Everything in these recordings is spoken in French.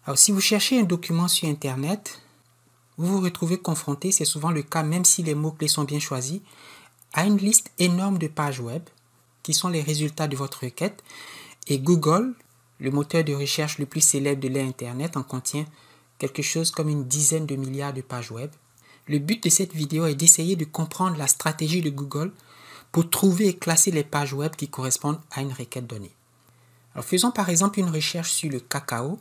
Alors, si vous cherchez un document sur Internet, vous vous retrouvez confronté, c'est souvent le cas, même si les mots-clés sont bien choisis, à une liste énorme de pages web qui sont les résultats de votre requête. Et Google, le moteur de recherche le plus célèbre de l'ère Internet, en contient quelque chose comme une dizaine de milliards de pages web. Le but de cette vidéo est d'essayer de comprendre la stratégie de Google pour trouver et classer les pages web qui correspondent à une requête donnée. Alors, faisons par exemple une recherche sur le cacao.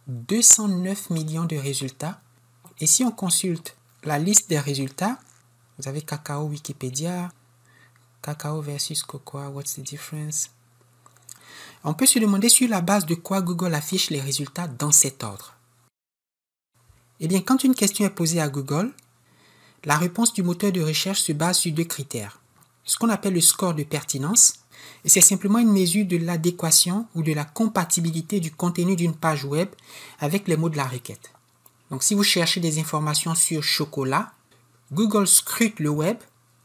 209 millions de résultats. Et si on consulte la liste des résultats, vous avez cacao Wikipédia, cacao versus cocoa, what's the difference? On peut se demander sur la base de quoi Google affiche les résultats dans cet ordre. Eh bien, quand une question est posée à Google, la réponse du moteur de recherche se base sur deux critères. Ce qu'on appelle le score de pertinence, et c'est simplement une mesure de l'adéquation ou de la compatibilité du contenu d'une page web avec les mots de la requête. Donc, si vous cherchez des informations sur chocolat, Google scrute le web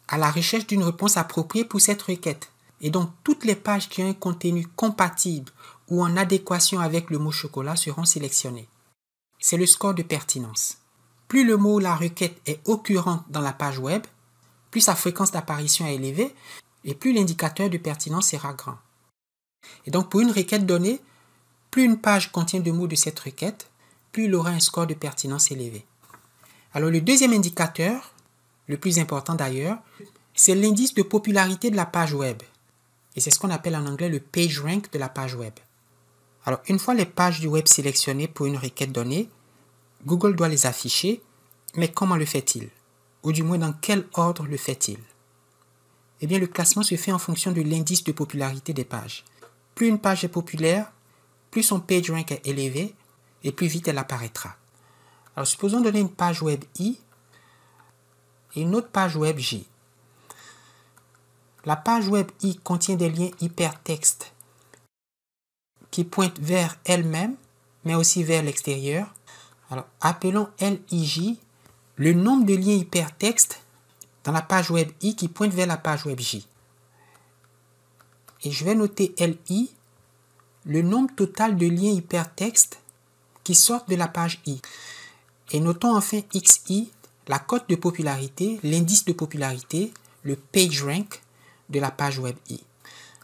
à la recherche d'une réponse appropriée pour cette requête. Et donc, toutes les pages qui ont un contenu compatible ou en adéquation avec le mot chocolat seront sélectionnées. C'est le score de pertinence. Plus le mot ou la requête est occurrent dans la page web, plus sa fréquence d'apparition est élevée et plus l'indicateur de pertinence sera grand. Et donc, pour une requête donnée, plus une page contient de mots de cette requête, plus il aura un score de pertinence élevé. Alors, le deuxième indicateur, le plus important d'ailleurs, c'est l'indice de popularité de la page web. Et c'est ce qu'on appelle en anglais le PageRank de la page web. Alors, une fois les pages du web sélectionnées pour une requête donnée, Google doit les afficher, mais comment le fait-il? Ou du moins, dans quel ordre le fait-il? Eh bien, le classement se fait en fonction de l'indice de popularité des pages. Plus une page est populaire, plus son PageRank est élevé et plus vite elle apparaîtra. Alors, supposons donner une page web I et une autre page web J. La page web I contient des liens hypertextes qui pointent vers elle-même, mais aussi vers l'extérieur. Alors, appelons LIJ le nombre de liens hypertextes dans la page web I qui pointe vers la page web J. Et je vais noter LI, le nombre total de liens hypertextes qui sortent de la page I. Et notons enfin XI, la cote de popularité, l'indice de popularité, le PageRank de la page web I.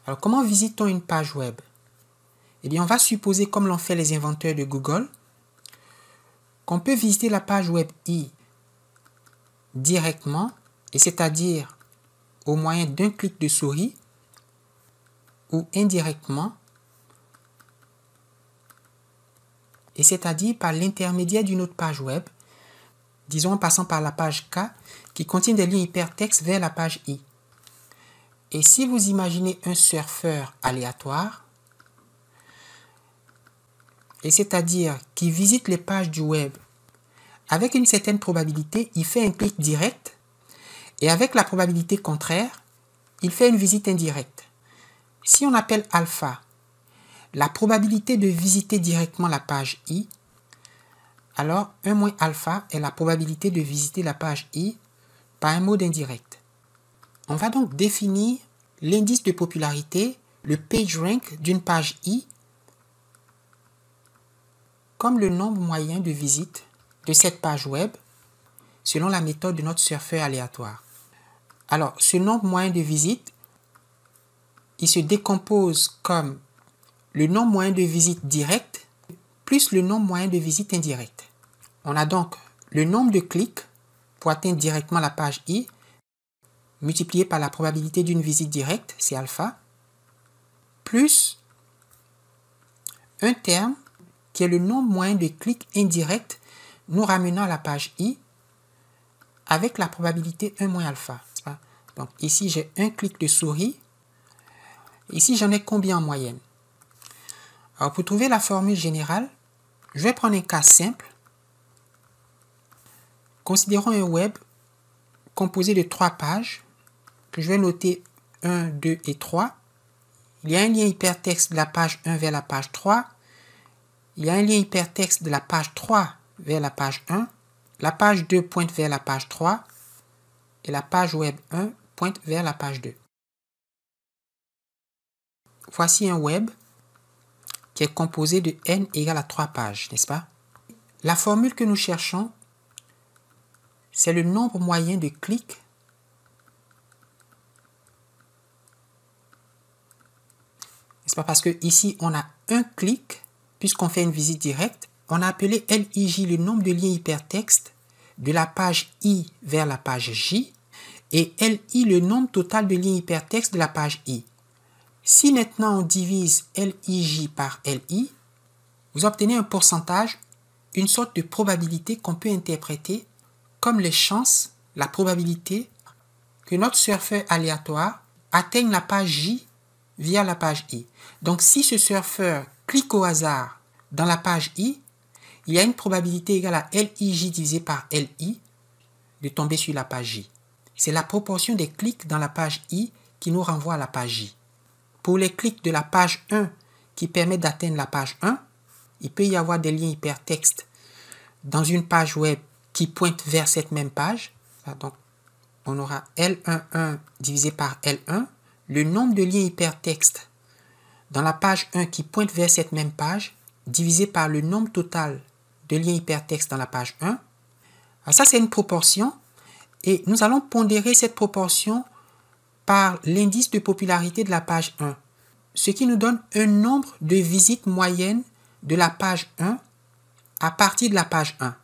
Alors, comment visite-t-on une page web? Eh bien, on va supposer, comme l'ont fait les inventeurs de Google, qu'on peut visiter la page web I directement, et c'est-à-dire au moyen d'un clic de souris, ou indirectement, et c'est-à-dire par l'intermédiaire d'une autre page web, disons en passant par la page K, qui contient des liens hypertextes vers la page I. Et si vous imaginez un surfeur aléatoire, et c'est-à-dire qui visite les pages du web avec une certaine probabilité, il fait un clic direct, et avec la probabilité contraire, il fait une visite indirecte. Si on appelle alpha la probabilité de visiter directement la page I, alors 1 moins alpha est la probabilité de visiter la page I par un mode indirect. On va donc définir l'indice de popularité, le PageRank d'une page I, comme le nombre moyen de visites de cette page web selon la méthode de notre surfeur aléatoire. Alors, ce nombre moyen de visites, il se décompose comme le nombre moyen de visites directes plus le nombre moyen de visites indirectes. On a donc le nombre de clics pour atteindre directement la page I multiplié par la probabilité d'une visite directe, c'est alpha, plus un terme qui est le nombre moyen de clics indirects nous ramenant à la page I avec la probabilité 1 moins alpha. Donc ici, j'ai un clic de souris. Ici, j'en ai combien en moyenne? Alors, pour trouver la formule générale, je vais prendre un cas simple. Considérons un web composé de 3 pages que je vais noter 1, 2 et 3. Il y a un lien hypertexte de la page 1 vers la page 3. Il y a un lien hypertexte de la page 3 vers la page 1. La page 2 pointe vers la page 3. Et la page web 1 pointe vers la page 2. voici un web qui est composé de n égale à 3 pages, n'est-ce pas? La formule que nous cherchons, c'est le nombre moyen de clics n'est-ce pas? Parce que ici, on a un clic, puisqu'on fait une visite directe. On a appelé LIJ le nombre de liens hypertextes de la page I vers la page J et LI le nombre total de liens hypertextes de la page I. Si maintenant on divise LIJ par LI, vous obtenez un pourcentage, une sorte de probabilité qu'on peut interpréter comme les chances, la probabilité que notre surfeur aléatoire atteigne la page J via la page I. Donc si ce surfeur clique au hasard dans la page I, il y a une probabilité égale à LIJ divisé par LI de tomber sur la page J. C'est la proportion des clics dans la page I qui nous renvoie à la page J. Pour les clics de la page 1 qui permettent d'atteindre la page 1, il peut y avoir des liens hypertextes dans une page web qui pointe vers cette même page. Donc, on aura L11 divisé par L1, le nombre de liens hypertextes dans la page 1 qui pointe vers cette même page, divisé par le nombre total de liens hypertextes dans la page 1. Alors ça, c'est une proportion. Et nous allons pondérer cette proportion par l'indice de popularité de la page 1, ce qui nous donne un nombre de visites moyennes de la page 1 à partir de la page 1.